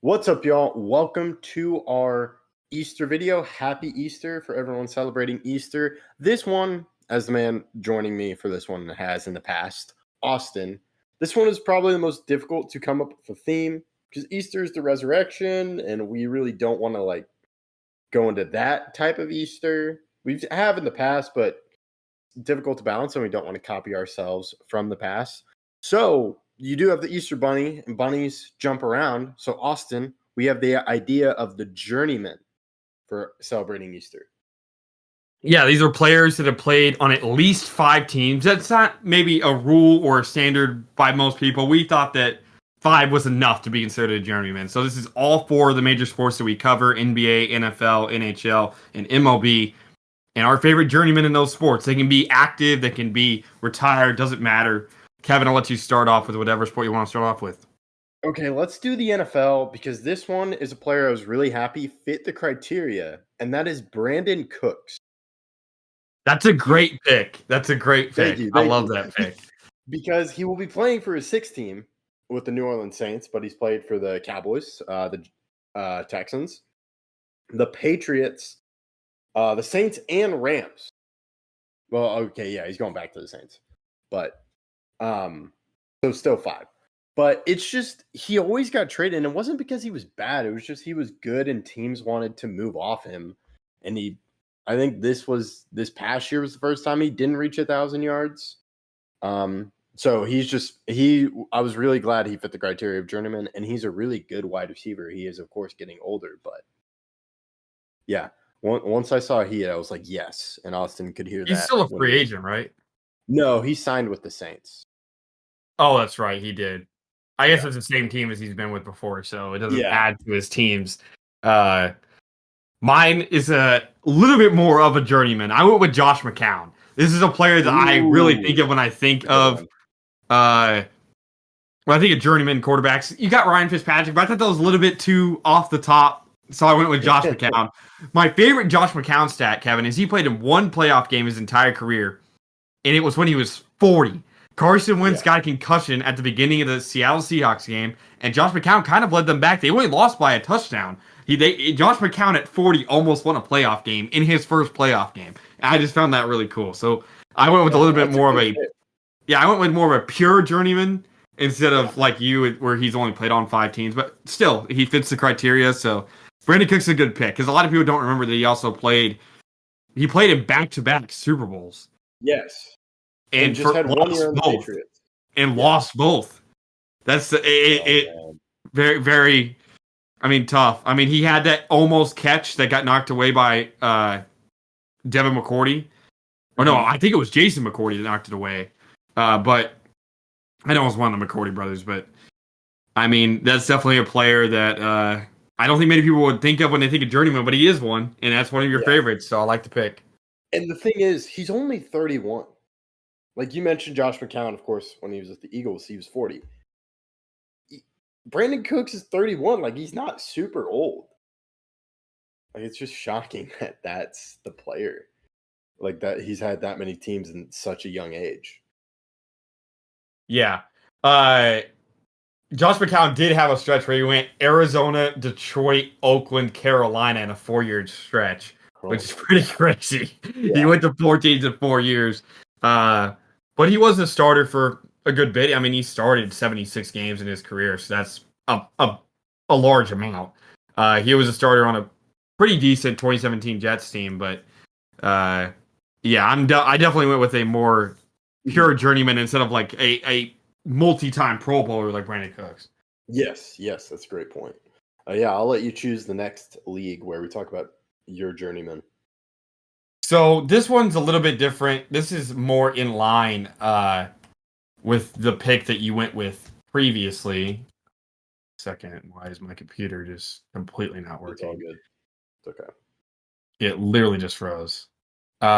What's up, y'all? Welcome to our Easter video. Happy Easter for everyone celebrating Easter. This one, as the man joining me for this one has in the past, Austin. This one is probably the most difficult to come up with a theme because Easter is the resurrection, and we really don't want to go into that type of Easter. We have in the past, but difficult to balance, and we don't want to copy ourselves from the past. So you do have the Easter Bunny, and bunnies jump around. So Austin, we have the idea of the Journeyman for celebrating Easter. Yeah, these are players that have played on at least 5 teams. That's not maybe a rule or a standard by most people. We thought that 5 was enough to be considered a journeyman. So this is all 4 of the major sports that we cover: NBA, NFL, NHL, and MLB. And our favorite journeymen in those sports. They can be active, they can be retired, doesn't matter. Kevin, I'll let you start off with whatever sport you want to start off with. Okay, let's do the NFL because this one is a player I was really happy fit the criteria, and that is Brandon Cooks. That's a great pick. That's a great pick. Thank you. I love that pick. Because he will be playing for his sixth team with the New Orleans Saints, but he's played for the Cowboys, the Texans, the Patriots, the Saints, and Rams. Well, okay, yeah, he's going back to the Saints, but so still 5. But it's just he always got traded, and it wasn't because he was bad. It was just he was good, and teams wanted to move off him, and I think this past year was the first time he didn't reach 1,000 yards. So I was really glad he fit the criteria of journeyman, and he's a really good wide receiver. He is, of course, getting older, but yeah, once I saw I was like, yes, and Austin could hear that. He's still a free agent, right? No, he signed with the Saints. Oh, that's right, he did. I guess it's the same team as he's been with before, so it doesn't add to his teams. Mine is a little bit more of a journeyman. I went with Josh McCown. This is a player that I really think of when I think of journeyman quarterbacks. You got Ryan Fitzpatrick, but I thought that was a little bit too off the top, so I went with Josh McCown. My favorite Josh McCown stat, Kevin, is he played in one playoff game his entire career, and it was when he was 40. Carson Wentz got a concussion at the beginning of the Seattle Seahawks game, and Josh McCown kind of led them back. They only lost by a touchdown. Josh McCown at 40 almost won a playoff game in his first playoff game. And I just found that really cool. So I went with a little bit more of I went with more of a pure journeyman instead of like you, where he's only played on 5 teams. But still, he fits the criteria. So Brandon Cooks is a good pick because a lot of people don't remember that he also played. He played in back-to-back Super Bowls. Yes. And just had 1 year in the Patriots. And lost both. That's very, very, tough. He had that almost catch that got knocked away by Devin McCourty. Or no, I think it was Jason McCourty that knocked it away. But I know it was one of the McCourty brothers. But, that's definitely a player that I don't think many people would think of when they think of journeyman, but he is one. And that's one of your favorites, so I like the pick. And the thing is, he's only 31. Like you mentioned, Josh McCown, of course, when he was at the Eagles, he was 40. Brandon Cooks is 31. Like, he's not super old. Like, it's just shocking that that's the player. Like, that he's had that many teams in such a young age. Yeah. Josh McCown did have a stretch where he went Arizona, Detroit, Oakland, Carolina in a 4-year stretch, which is pretty crazy. Yeah. He went to 4 teams in 4 years. But he was a starter for a good bit. He started 76 games in his career, so that's a large amount. He was a starter on a pretty decent 2017 Jets team, but I definitely went with a more pure journeyman instead of like a multi-time Pro Bowler like Brandon Cooks. Yes, that's a great point. I'll let you choose the next league where we talk about your journeyman. So this one's a little bit different. This is more in line with the pick that you went with previously. Second, why is my computer just completely not working? It's all good. It's okay. It literally just froze. 1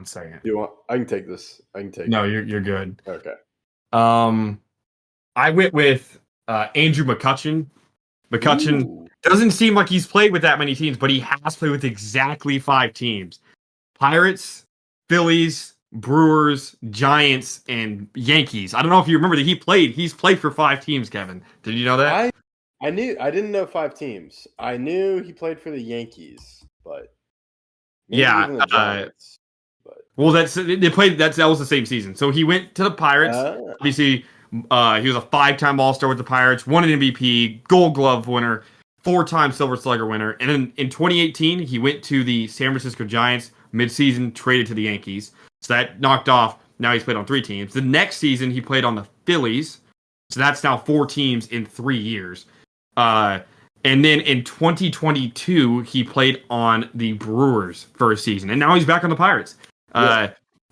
second. I can take this. No, you're good. Okay. I went with Andrew McCutchen. McCutchen doesn't seem like he's played with that many teams, but he has played with exactly 5 teams: Pirates, Phillies, Brewers, Giants, and Yankees. I don't know if you remember that he's played for 5 teams, Kevin. Did you know that? I didn't know 5 teams. I knew he played for the Yankees, but maybe Yeah. even the Giants. But Well, they played. That was the same season. So he went to the Pirates. uh, Obviously, he was a 5-time All-Star with the Pirates, won an MVP, Gold Glove winner, 4-time Silver Slugger winner, and in 2018 he went to the San Francisco Giants midseason, traded to the Yankees. So that knocked off. Now he's played on 3 teams. The next season he played on the Phillies. So that's now 4 teams in 3 years. And then in 2022 he played on the Brewers for a season, and now he's back on the Pirates.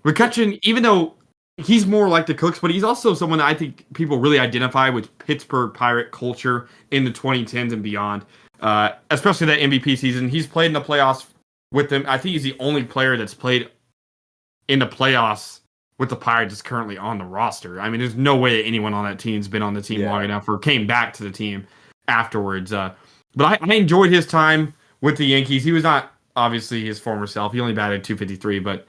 McCutchen, even though he's more like the Cooks, but he's also someone that I think people really identify with Pittsburgh Pirate culture in the 2010s and beyond, especially that MVP season. He's played in the playoffs with them. I think he's the only player that's played in the playoffs with the Pirates that's currently on the roster. I mean, there's no way that anyone on that team's been on the team long enough or came back to the team afterwards. But I enjoyed his time with the Yankees. He was not obviously his former self. He only batted .253, but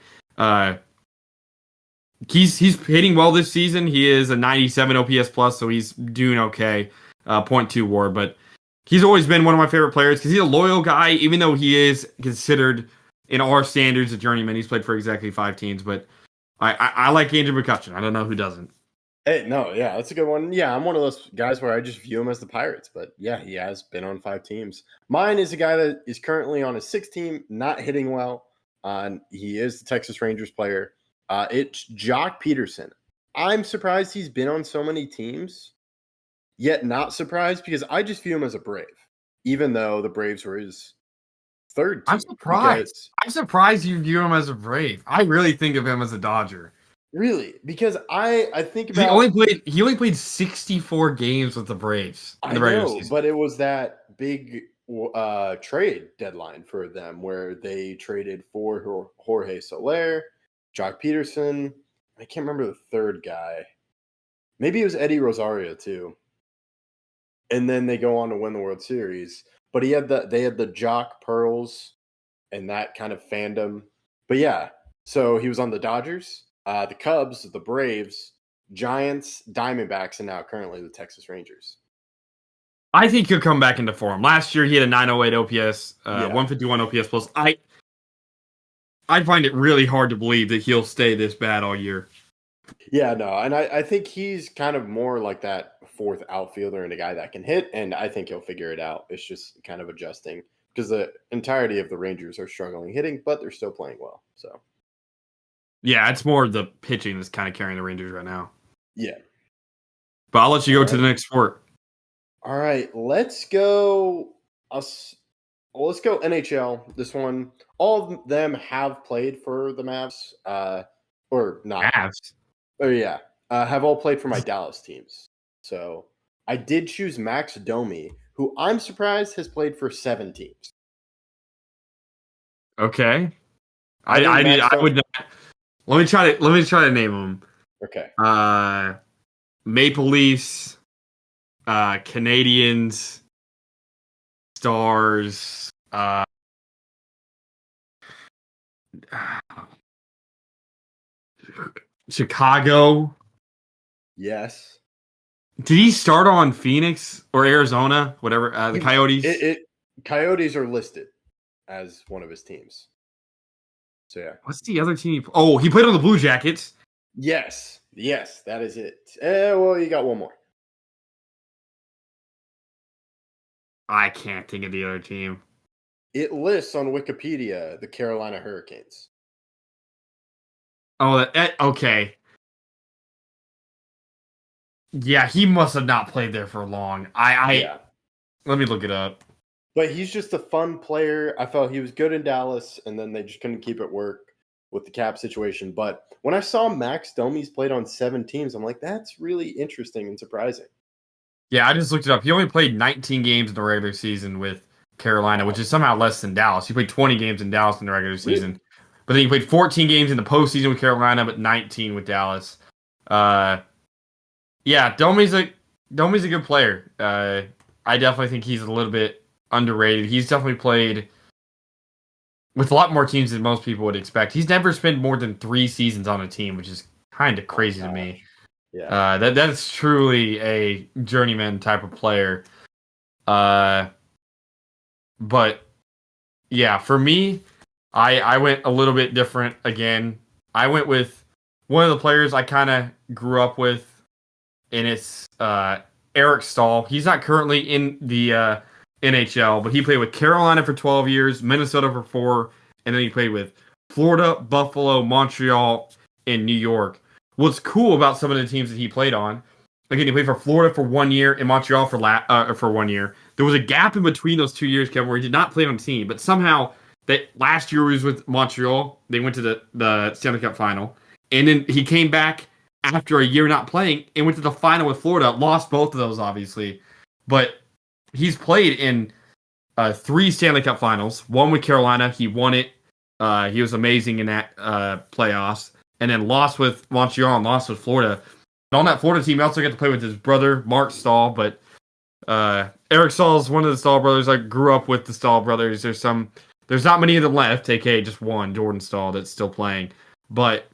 he's hitting well this season. He is a 97 OPS plus, so he's doing okay. .2 WAR, but he's always been one of my favorite players because he's a loyal guy, even though he is considered in our standards a journeyman. He's played for exactly 5 teams, but I like Andrew McCutchen. I don't know who doesn't. Hey, no, yeah, that's a good one. Yeah, I'm one of those guys where I just view him as the Pirates, but yeah, he has been on 5 teams. Mine is a guy that is currently on a 6 team, not hitting well. He is the Texas Rangers player. It's Jock Peterson. I'm surprised he's been on so many teams, yet not surprised because I just view him as a Brave, even though the Braves were his 3rd team. I'm surprised. I'm surprised you view him as a Brave. I really think of him as a Dodger. Really? Because I think about he only played 64 games with the Braves in the regular season. But it was that big trade deadline for them where they traded for Jorge Soler, Jock Peterson. I can't remember the 3rd guy. Maybe it was Eddie Rosario too. And then they go on to win the World Series. But they had the Jock Pearls and that kind of fandom. But yeah, so he was on the Dodgers, the Cubs, the Braves, Giants, Diamondbacks, and now currently the Texas Rangers. I think he'll come back into form. Last year he had a 908 OPS, 151 OPS plus. I find it really hard to believe that he'll stay this bad all year. Yeah, no, and I think he's kind of more like that 4th outfielder and a guy that can hit, and I think he'll figure it out. It's just kind of adjusting because the entirety of the Rangers are struggling hitting, but they're still playing well. So, yeah, it's more the pitching that's kind of carrying the Rangers right now. Yeah. But I'll let you go to the next sport. All right, let's go. Let's go NHL. This one, all of them have played for the Mavs, or not. Mavs. Oh yeah, have all played for my Dallas teams. So I did choose Max Domi, who I'm surprised has played for 7 teams. Okay, I would not. Let me try to name them. Okay. Maple Leafs, Canadians, Stars, Chicago. Yes. Did he start on Phoenix or Arizona? Whatever. The Coyotes. Coyotes are listed as one of his teams. So yeah. What's the other team? Oh, he played on the Blue Jackets. Yes, that is it. Well, you got one more. I can't think of the other team. It lists on Wikipedia the Carolina Hurricanes. Oh, okay. Yeah, he must have not played there for long. Let me look it up. But he's just a fun player. I felt he was good in Dallas, and then they just couldn't keep it work with the cap situation. But when I saw Max Domi's played on 7 teams, I'm like, that's really interesting and surprising. Yeah, I just looked it up. He only played 19 games in the regular season with Carolina, which is somehow less than Dallas. He played 20 games in Dallas in the regular season. Really? But then he played 14 games in the postseason with Carolina, but 19 with Dallas. Yeah, Domi's a good player. I definitely think he's a little bit underrated. He's definitely played with a lot more teams than most people would expect. He's never spent more than 3 seasons on a team, which is kind of crazy to me. Yeah, that's truly a journeyman type of player. But yeah, for me, I went a little bit different again. I went with one of the players I kind of grew up with, and it's Eric Stahl. He's not currently in the NHL, but he played with Carolina for 12 years, Minnesota for 4, and then he played with Florida, Buffalo, Montreal, and New York. What's cool about some of the teams that he played on, again, he played for Florida for 1 year and Montreal for 1 year. There was a gap in between those 2 years, Kevin, where he did not play on a team, but somehow that last year he was with Montreal. They went to the Stanley Cup final, and then he came back after a year not playing and went to the final with Florida. Lost both of those, obviously, but he's played in 3 Stanley Cup finals. One with Carolina, he won it. He was amazing in that playoffs, and then lost with Montreal and lost with Florida. And on that Florida team, he also got to play with his brother Mark Stahl. But Eric Stahl is one of the Stahl brothers. I grew up with the Stahl brothers. There's not many of them left. aka just one, Jordan Stahl, that's still playing. But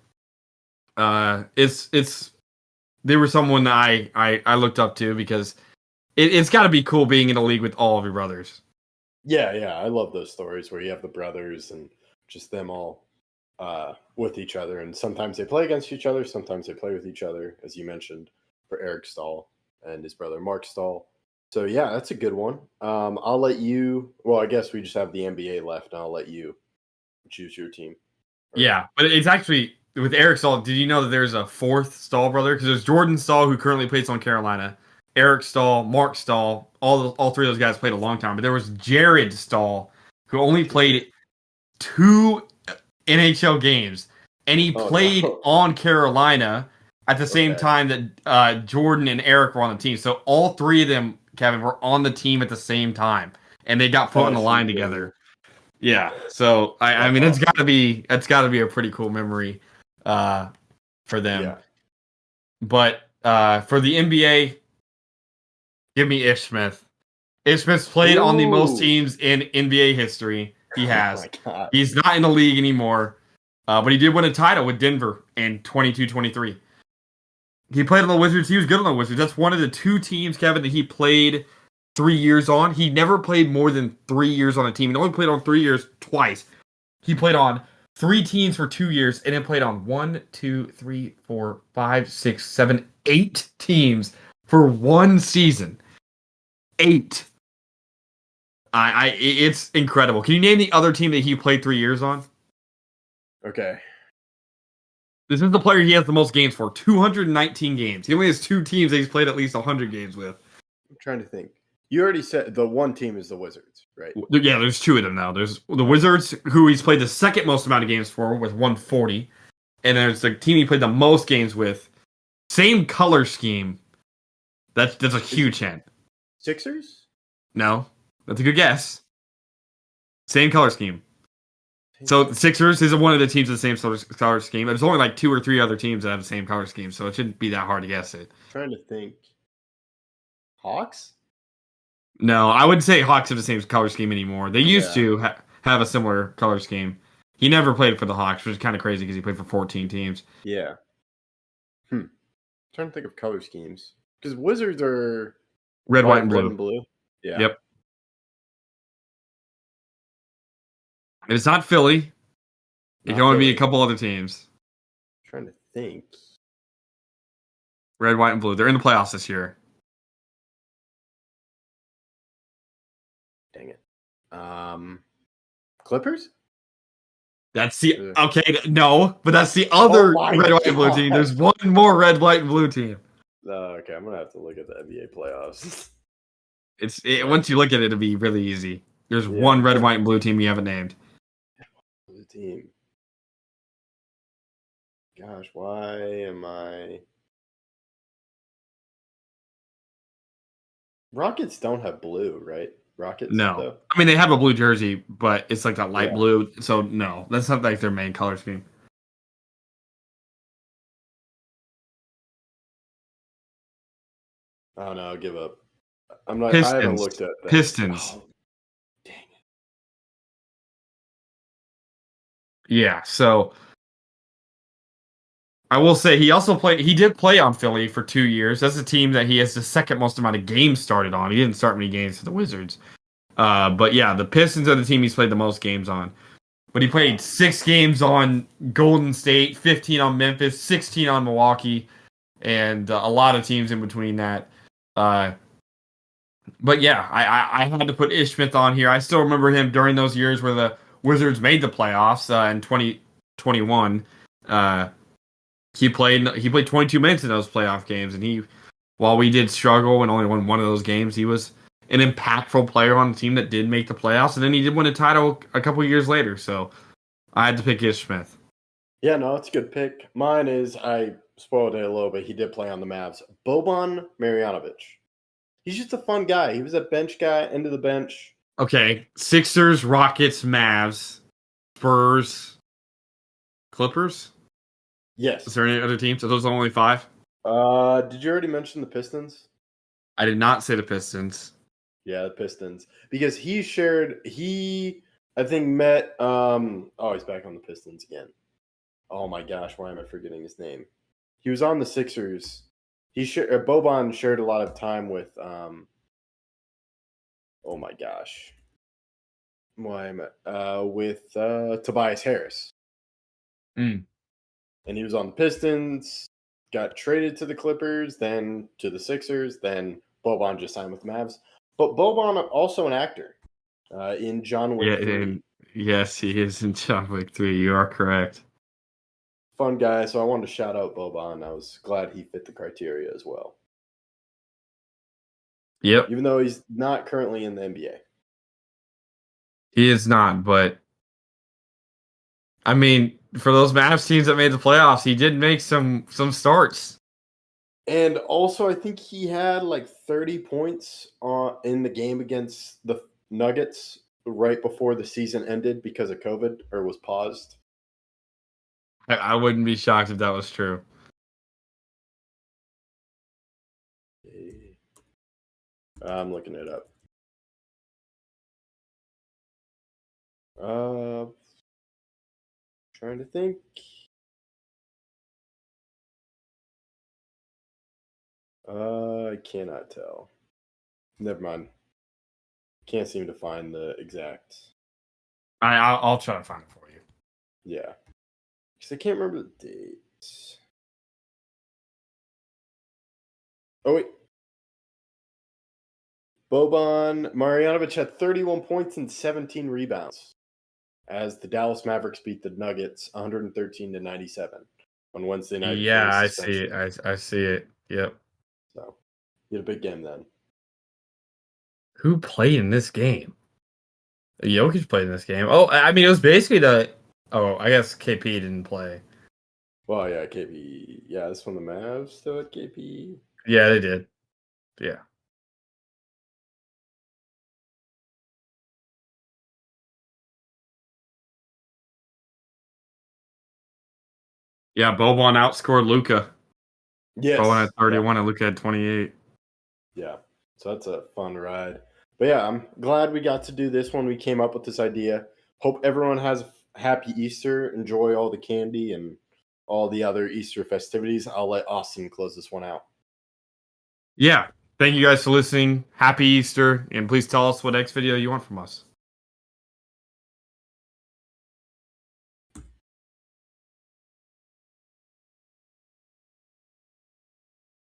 they were someone that I looked up to because it's got to be cool being in a league with all of your brothers. Yeah, I love those stories where you have the brothers and just them all with each other, and sometimes they play against each other, sometimes they play with each other, as you mentioned, for Eric Stahl and his brother Mark Stahl. So yeah, that's a good one. I'll let you. Well, I guess we just have the NBA left, and I'll let you choose your team. Yeah, but it's actually with Eric Stahl. Did you know that there's a 4th Stahl brother? Because there's Jordan Stahl, who currently plays on Carolina, Eric Stahl, Mark Stahl. All 3 of those guys played a long time. But there was Jared Stahl, who only played 2 NHL games, and he played on Carolina at the same time that Jordan and Eric were on the team. So all 3 of them, Kevin, were on the team at the same time, and they got put on the line together. Yeah, so I mean, it's got to be a pretty cool memory for them. Yeah. But for the NBA, give me Ish Smith. Ish Smith's played on the most teams in NBA history. He has. He's not in the league anymore, but he did win a title with Denver in 22-23. He played on the Wizards. He was good on the Wizards. That's one of the 2 teams, Kevin, that he played 3 years on. He never played more than 3 years on a team. He only played on 3 years twice. He played on 3 teams for 2 years, and then played on 1, 2, 3, 4, 5, 6, 7, 8 teams for 1 season. 8. It's incredible. Can you name the other team that he played 3 years on? Okay. This is the player he has the most games for. 219 games. He only has 2 teams that he's played at least 100 games with. I'm trying to think. You already said the one team is the Wizards, right? Yeah, there's 2 of them now. There's the Wizards, who he's played the second most amount of games for, with 140. And there's the team he played the most games with. Same color scheme. That's a huge hint. Sixers? No. That's a good guess. Same color scheme. So the Sixers is one of the teams with the same color scheme. There's only like 2 or 3 other teams that have the same color scheme, so it shouldn't be that hard to guess it. I'm trying to think. Hawks? No, I wouldn't say Hawks have the same color scheme anymore. They used to have a similar color scheme. He never played for the Hawks, which is kind of crazy because he played for 14 teams. Yeah. I'm trying to think of color schemes. Because Wizards are red, white, and blue. Yeah. Yep. It's not Philly. It can only be a couple other teams. I'm trying to think. Red, white, and blue. They're in the playoffs this year. Dang it. Clippers? That's the no, but that's the other red, white, and blue team. There's one more red, white, and blue team. Okay, I'm gonna have to look at the NBA playoffs. Once you look at it, it'll be really easy. There's one red, white, and blue team you haven't named. Blue team. Gosh, why am I? Rockets don't have blue, right? Rockets? No. Though? I mean, they have a blue jersey, but it's like that light blue. So, no. That's not like their main color scheme. Oh, no, I'll give up. I'm not. Pistons. I haven't looked at that. Pistons. Oh, dang it. Yeah, so I will say he also played. He did play on Philly for 2 years. That's a team that he has the second most amount of games started on. He didn't start many games for the Wizards. But yeah, the Pistons are the team he's played the most games on. But he played 6 games on Golden State, 15 on Memphis, 16 on Milwaukee, and a lot of teams in between that. But yeah, I had to put Ish Smith on here. I still remember him during those years where the Wizards made the playoffs in 2021. He played 22 minutes in those playoff games, and while we did struggle and only won one of those games, he was an impactful player on the team that did make the playoffs, and then he did win a title a couple years later. So I had to pick Ish Smith. Yeah, no, it's a good pick. Mine is, I spoiled it a little bit. He did play on the Mavs. Boban Marjanovic. He's just a fun guy. He was a bench guy, end of the bench. Okay, Sixers, Rockets, Mavs, Spurs, Clippers. Yes. Is there any other teams? Are those only 5? Did you already mention the Pistons? I did not say the Pistons. Yeah, the Pistons. Because I think met he's back on the Pistons again. Oh my gosh, why am I forgetting his name? He was on the Sixers. Boban shared a lot of time with oh my gosh. Why am I with Tobias Harris. Mm. And he was on the Pistons, got traded to the Clippers, then to the Sixers, then Boban just signed with the Mavs. But Boban also an actor in John Wick 3. Yes, he is in John Wick 3. You are correct. Fun guy, so I wanted to shout out Boban. I was glad he fit the criteria as well. Yep. Even though he's not currently in the NBA. He is not, but I mean, for those Mavs teams that made the playoffs, he did make some starts. And also, I think he had like 30 points in the game against the Nuggets right before the season ended because of COVID or was paused. I wouldn't be shocked if that was true. I'm looking it up. Trying to think. I cannot tell. Never mind. Can't seem to find the exact. I'll try to find it for you. Yeah. Because I can't remember the dates. Oh, wait. Boban Marjanovic had 31 points and 17 rebounds as the Dallas Mavericks beat the Nuggets 113-97 on Wednesday night. Yeah, I see it. I see it. Yep. So, he had a big game then. Who played in this game? Jokic played in this game. Oh, I mean, it was basically I guess KP didn't play. Well, yeah, KP. Yeah, this one the Mavs still at KP. Yeah, they did. Yeah. Yeah, Boban outscored Luka. Yes. Boban had 31 and Luka had 28. Yeah. So that's a fun ride. But yeah, I'm glad we got to do this one. We came up with this idea. Hope everyone has a happy Easter. Enjoy all the candy and all the other Easter festivities. I'll let Austin close this one out. Yeah. Thank you guys for listening. Happy Easter. And please tell us what next video you want from us.